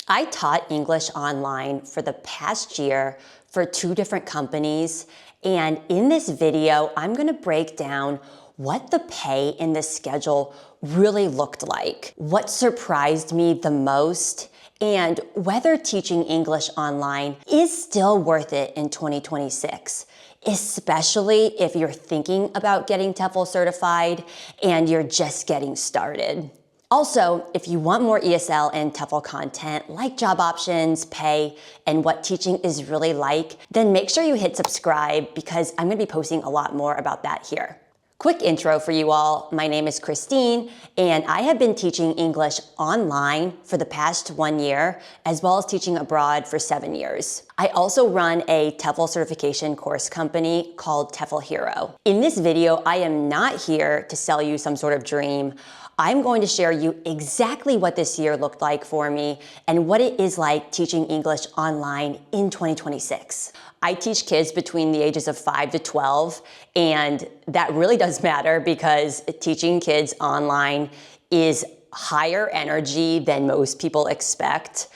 I taught English online for the past year for 2 different companies, and in this video, I'm gonna break down what the pay in this schedule really looked like, what surprised me the most, and whether teaching English online is still worth it in 2026, especially if you're thinking about getting TEFL certified and you're just getting started. Also, if you want more ESL and TEFL content like job options, pay, and what teaching is really like, then make sure you hit subscribe because I'm gonna be posting a lot more about that here. Quick intro for you all. My name is Christine, and I have been teaching English online for the past 1 year, as well as teaching abroad for 7 years. I also run a TEFL certification course company called TEFL Hero. In this video, I am not here to sell you some sort of dream. I'm going to share you exactly what this year looked like for me and what it is like teaching English online in 2026. I teach kids between the ages of 5 to 12, and that really does matter because teaching kids online is higher energy than most people expect.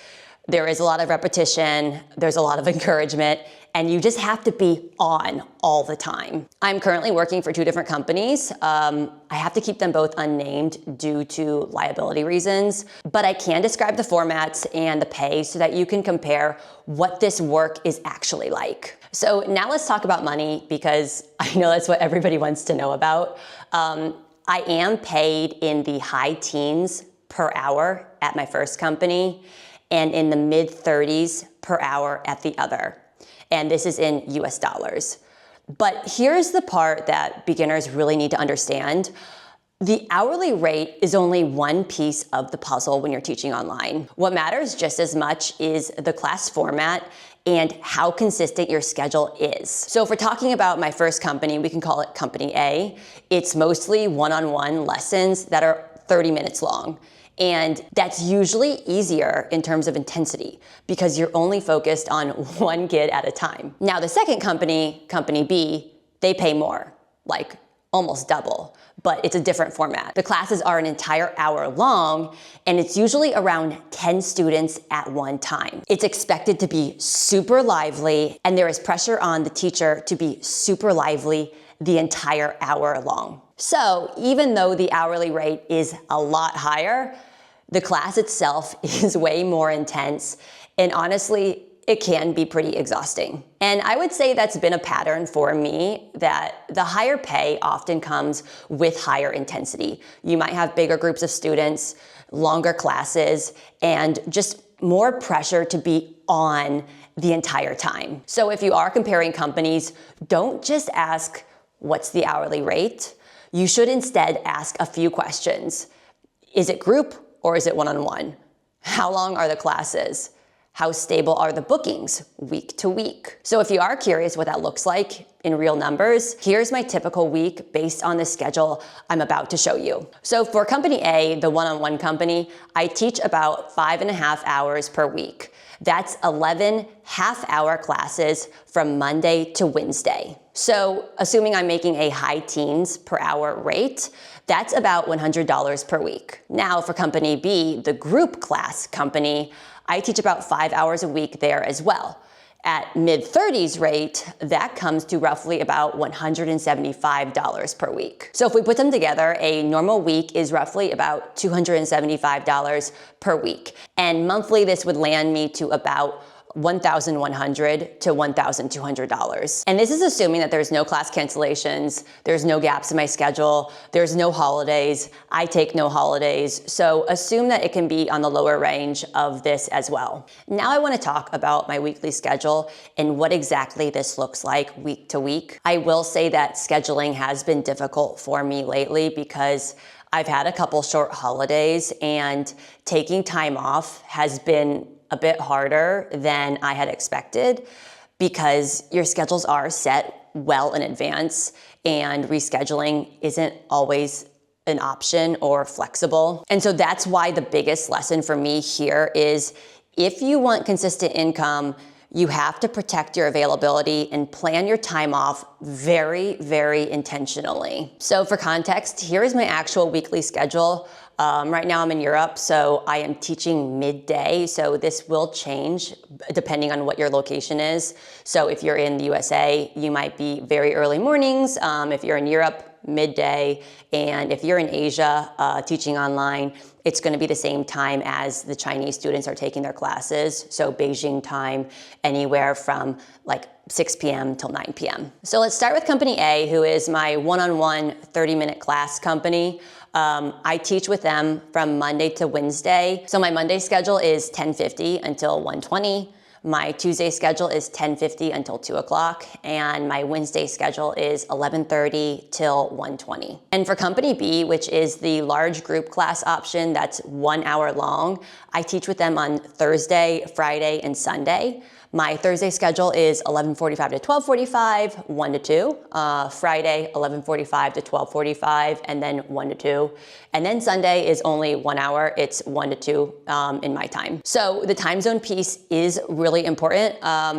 There is a lot of repetition, there's a lot of encouragement, and you just have to be on all the time. I'm currently working for 2 different companies. I have to keep them both unnamed due to liability reasons, but I can describe the formats and the pay so that you can compare what this work is actually like. So now let's talk about money because I know that's what everybody wants to know about. I am paid in the high teens per hour at my first company and in the mid-30s per hour at the other. And this is in US dollars. But here's the part that beginners really need to understand. The hourly rate is only one piece of the puzzle when you're teaching online. What matters just as much is the class format and how consistent your schedule is. So if we're talking about my first company, we can call it Company A. It's mostly one-on-one lessons that are 30 minutes long. And that's usually easier in terms of intensity because you're only focused on one kid at a time. Now the second company, Company B, they pay more, like almost double, but it's a different format. The classes are an entire hour long and it's usually around 10 students at one time. It's expected to be super lively and there is pressure on the teacher to be super lively the entire hour long. So even though the hourly rate is a lot higher, the class itself is way more intense, and honestly, it can be pretty exhausting. And I would say that's been a pattern for me, that the higher pay often comes with higher intensity. You might have bigger groups of students, longer classes, and just more pressure to be on the entire time. So if you are comparing companies, don't just ask, what's the hourly rate? You should instead ask a few questions. Is it group or is it one-on-one? How long are the classes? How stable are the bookings week to week? So if you are curious what that looks like in real numbers, here's my typical week based on the schedule I'm about to show you. So for Company A, the one-on-one company, I teach about 5.5 hours per week. That's 11 half-hour classes from Monday to Wednesday. So assuming I'm making a high teens per hour rate, that's about $100 per week. Now for Company B, the group class company, I teach about 5 hours a week there as well. At mid-30s rate, that comes to roughly about $175 per week. So if we put them together, a normal week is roughly about $275 per week. And monthly, this would land me to about $1,100 to $1,200. And this is assuming that there's no class cancellations, there's no gaps in my schedule, there's no holidays, I take no holidays. So assume that it can be on the lower range of this as well. Now I want to talk about my weekly schedule and what exactly this looks like week to week. I will say that scheduling has been difficult for me lately because I've had a couple short holidays and taking time off has been a bit harder than I had expected because your schedules are set well in advance and rescheduling isn't always an option or flexible. And so that's why the biggest lesson for me here is if you want consistent income, you have to protect your availability and plan your time off very, very intentionally. So for context, here is my actual weekly schedule. Right now I'm in Europe, so I am teaching midday, so this will change depending on what your location is. So if you're in the USA, you might be very early mornings. If you're in Europe, midday, and if you're in Asia teaching online, it's going to be the same time as the Chinese students are taking their classes. So Beijing time, anywhere from like 6 p.m. till 9 p.m. So let's start with company A, who is my one-on-one 30-minute class company. I teach with them from Monday to Wednesday. So my Monday schedule is 10:50 until 1:20. My Tuesday schedule is 10:50 until 2 o'clock, and my Wednesday schedule is 11:30 till 1:20. And for company B, which is the large group class option that's 1 hour long, I teach with them on Thursday, Friday, and Sunday. My Thursday schedule is 11:45 to 12:45, 1 to 2. Friday, 11:45 to 12:45, and then 1 to 2. And then Sunday is only 1 hour. It's 1 to 2 in my time. So the time zone piece is really important.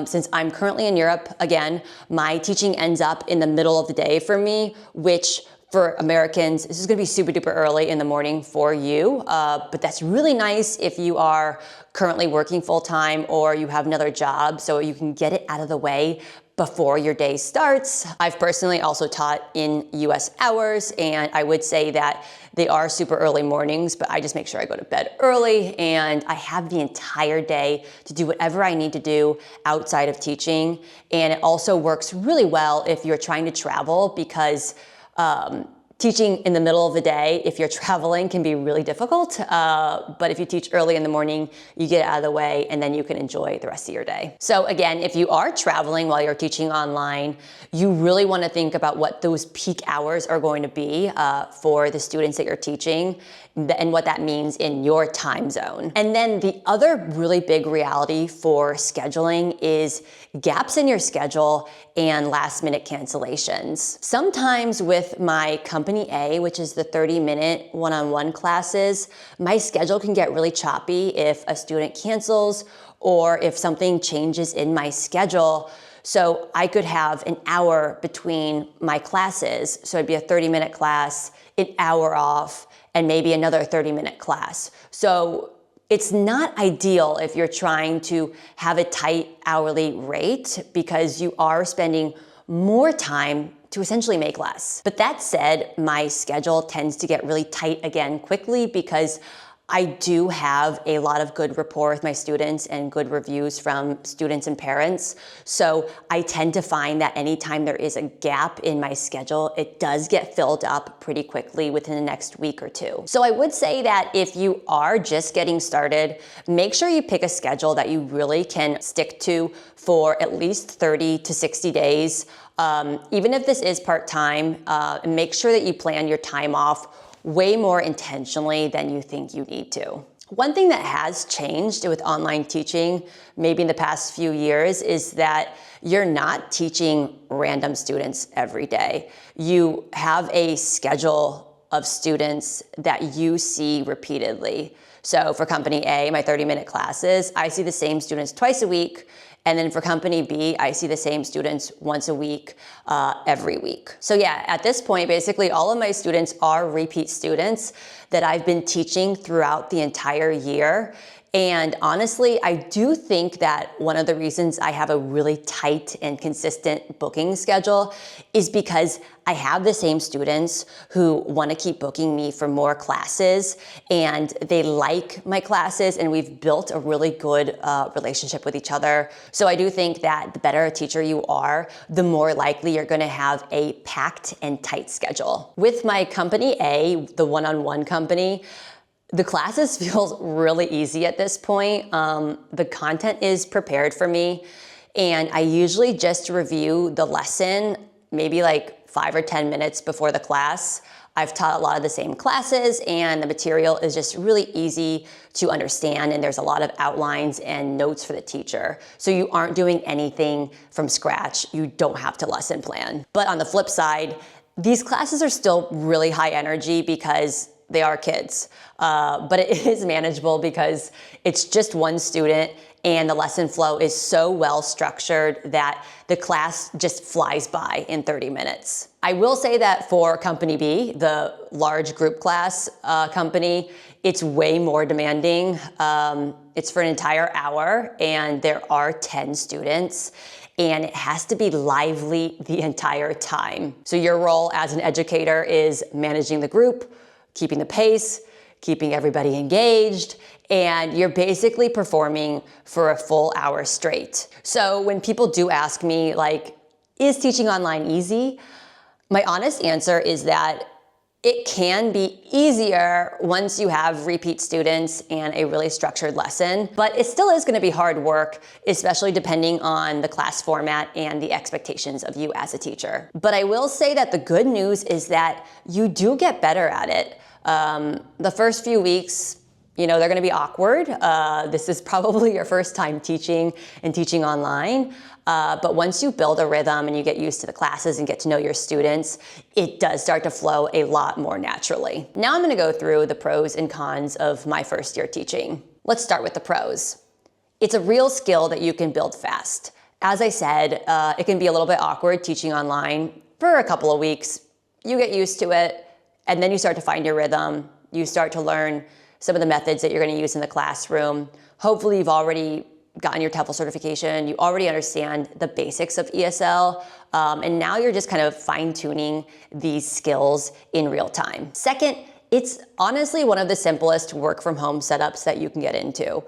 Since I'm currently in Europe, again, my teaching ends up in the middle of the day for me, which for Americans, this is gonna be super duper early in the morning for you, but that's really nice if you are currently working full-time or you have another job, so you can get it out of the way before your day starts. I've personally also taught in US hours, and I would say that they are super early mornings, but I just make sure I go to bed early and I have the entire day to do whatever I need to do outside of teaching. And it also works really well if you're trying to travel, because teaching in the middle of the day, if you're traveling, can be really difficult. But if you teach early in the morning, you get it out of the way and then you can enjoy the rest of your day. So again, if you are traveling while you're teaching online, you really want to think about what those peak hours are going to be for the students that you're teaching and what that means in your time zone. And then the other really big reality for scheduling is gaps in your schedule and last minute cancellations. Sometimes with my company A, which is the 30-minute one-on-one classes, my schedule can get really choppy if a student cancels or if something changes in my schedule. So I could have an hour between my classes. So it'd be a 30-minute class, an hour off, and maybe another 30-minute class. So it's not ideal if you're trying to have a tight hourly rate, because you are spending more time to essentially make less. But that said, my schedule tends to get really tight again quickly, because I do have a lot of good rapport with my students and good reviews from students and parents. So I tend to find that anytime there is a gap in my schedule, it does get filled up pretty quickly within the next week or two. So I would say that if you are just getting started, make sure you pick a schedule that you really can stick to for at least 30 to 60 days. Even if this is part-time, make sure that you plan your time off way more intentionally than you think you need to. One thing that has changed with online teaching, maybe in the past few years, is that you're not teaching random students every day. You have a schedule of students that you see repeatedly. So for company A, my 30-minute classes, I see the same students twice a week. And then for company B, I see the same students once a week, every week. So yeah, at this point, basically all of my students are repeat students that I've been teaching throughout the entire year. And honestly, I do think that one of the reasons I have a really tight and consistent booking schedule is because I have the same students who want to keep booking me for more classes, and they like my classes, and we've built a really good relationship with each other. So I do think that the better a teacher you are, the more likely you're going to have a packed and tight schedule. With my company A, the one-on-one company, the classes feel really easy at this point. The content is prepared for me, and I usually just review the lesson maybe like 5 or 10 minutes before the class. I've taught a lot of the same classes, and the material is just really easy to understand, and there's a lot of outlines and notes for the teacher. So you aren't doing anything from scratch. You don't have to lesson plan. But on the flip side, these classes are still really high energy because they are kids, but it is manageable because it's just one student and the lesson flow is so well structured that the class just flies by in 30 minutes. I will say that for Company B, the large group class company, it's way more demanding. It's for an entire hour and there are 10 students and it has to be lively the entire time. So your role as an educator is managing the group, keeping the pace, keeping everybody engaged, and you're basically performing for a full hour straight. So when people do ask me, like, is teaching online easy? My honest answer is that it can be easier once you have repeat students and a really structured lesson, but it still is going to be hard work, especially depending on the class format and the expectations of you as a teacher. But I will say that the good news is that you do get better at it. The first few weeks, they're going to be awkward. This is probably your first time teaching and teaching online. But once you build a rhythm and you get used to the classes and get to know your students, it does start to flow a lot more naturally. Now I'm going to go through the pros and cons of my first year teaching. Let's start with the pros. It's a real skill that you can build fast. As I said, it can be a little bit awkward teaching online for a couple of weeks. You get used to it, and then you start to find your rhythm. You start to learn some of the methods that you're going to use in the classroom. Hopefully you've already gotten your TEFL certification. You already understand the basics of ESL. And now you're just kind of fine-tuning these skills in real time. Second, it's honestly one of the simplest work from home setups that you can get into.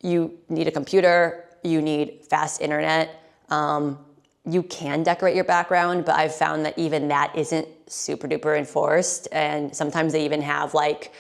You need a computer, you need fast internet. You can decorate your background, but I've found that even that isn't super duper enforced. And sometimes they even have like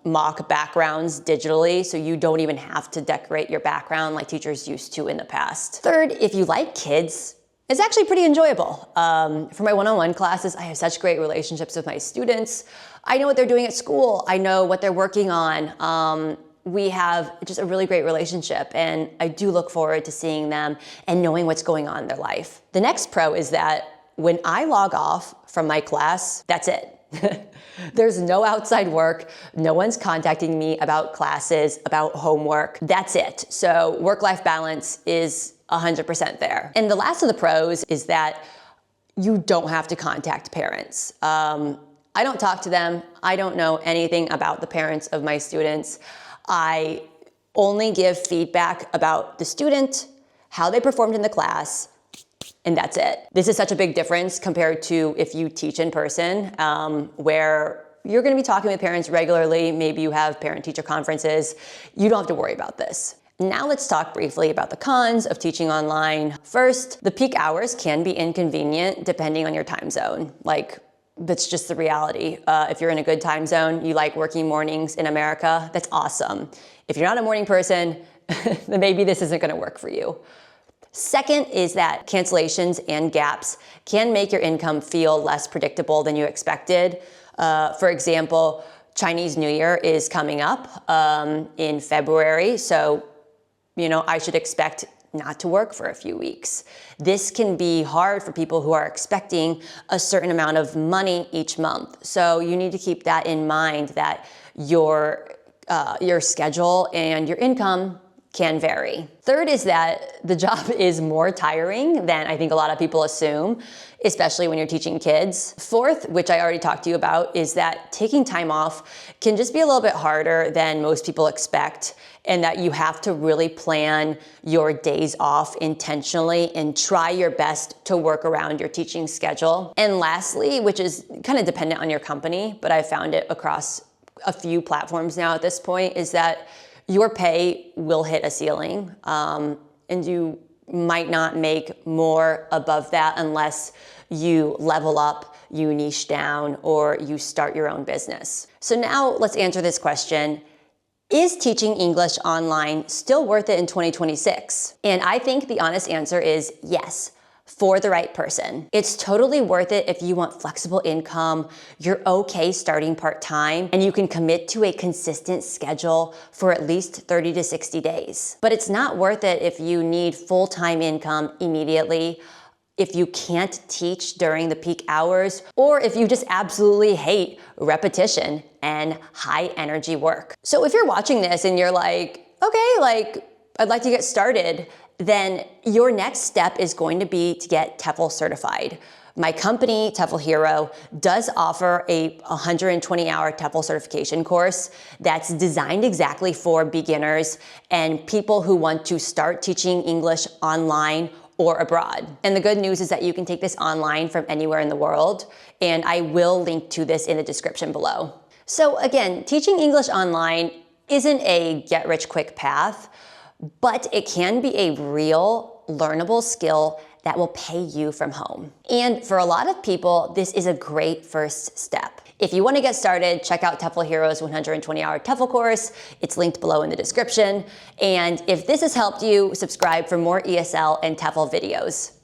mock backgrounds digitally, so you don't even have to decorate your background like teachers used to in the past. Third, if you like kids, it's actually pretty enjoyable. For my one-on-one classes, I have such great relationships with my students. I know what they're doing at school. I know what they're working on. We have just a really great relationship, and I do look forward to seeing them and knowing what's going on in their life. The next pro is that when I log off from my class, that's it. There's no outside work. No one's contacting me about classes, about homework. That's it. So work-life balance is 100% there. And the last of the pros is that you don't have to contact parents. I don't talk to them. I don't know anything about the parents of my students. I only give feedback about the student, how they performed in the class, and that's it. This is such a big difference compared to if you teach in person, where you're going to be talking with parents regularly. Maybe you have parent-teacher conferences. You don't have to worry about this. Now let's talk briefly about the cons of teaching online. First, the peak hours can be inconvenient depending on your time zone. That's just the reality. If you're in a good time zone, you like working mornings in America, that's awesome. If you're not a morning person, then maybe this isn't going to work for you. Second is that cancellations and gaps can make your income feel less predictable than you expected. For example, Chinese New Year is coming up in February, so I should expect not to work for a few weeks. This can be hard for people who are expecting a certain amount of money each month. So you need to keep that in mind, that your schedule and your income can vary. Third is that the job is more tiring than I think a lot of people assume, especially when you're teaching kids. Fourth, which I already talked to you about, is that taking time off can just be a little bit harder than most people expect, and that you have to really plan your days off intentionally and try your best to work around your teaching schedule. And lastly, which is kind of dependent on your company, but I've found it across a few platforms now at this point, is that your pay will hit a ceiling, and you might not make more above that unless you level up, you niche down, or you start your own business. So now let's answer this question. Is teaching English online still worth it in 2026? And I think the honest answer is yes, for the right person. It's totally worth it if you want flexible income, you're okay starting part-time, and you can commit to a consistent schedule for at least 30 to 60 days. But it's not worth it if you need full-time income immediately. if you can't teach during the peak hours, or if you just absolutely hate repetition and high energy work. So if you're watching this and you're like, okay, like I'd like to get started, then your next step is going to be to get TEFL certified. My company, TEFL Hero, does offer a 120-hour TEFL certification course that's designed exactly for beginners and people who want to start teaching English online or abroad. And the good news is that you can take this online from anywhere in the world, and I will link to this in the description below. So again, teaching English online isn't a get-rich-quick path, but it can be a real learnable skill that will pay you from home. And for a lot of people, this is a great first step. If you want to get started, check out TEFL Hero's 120-hour TEFL course. It's linked below in the description. And if this has helped you, subscribe for more ESL and TEFL videos.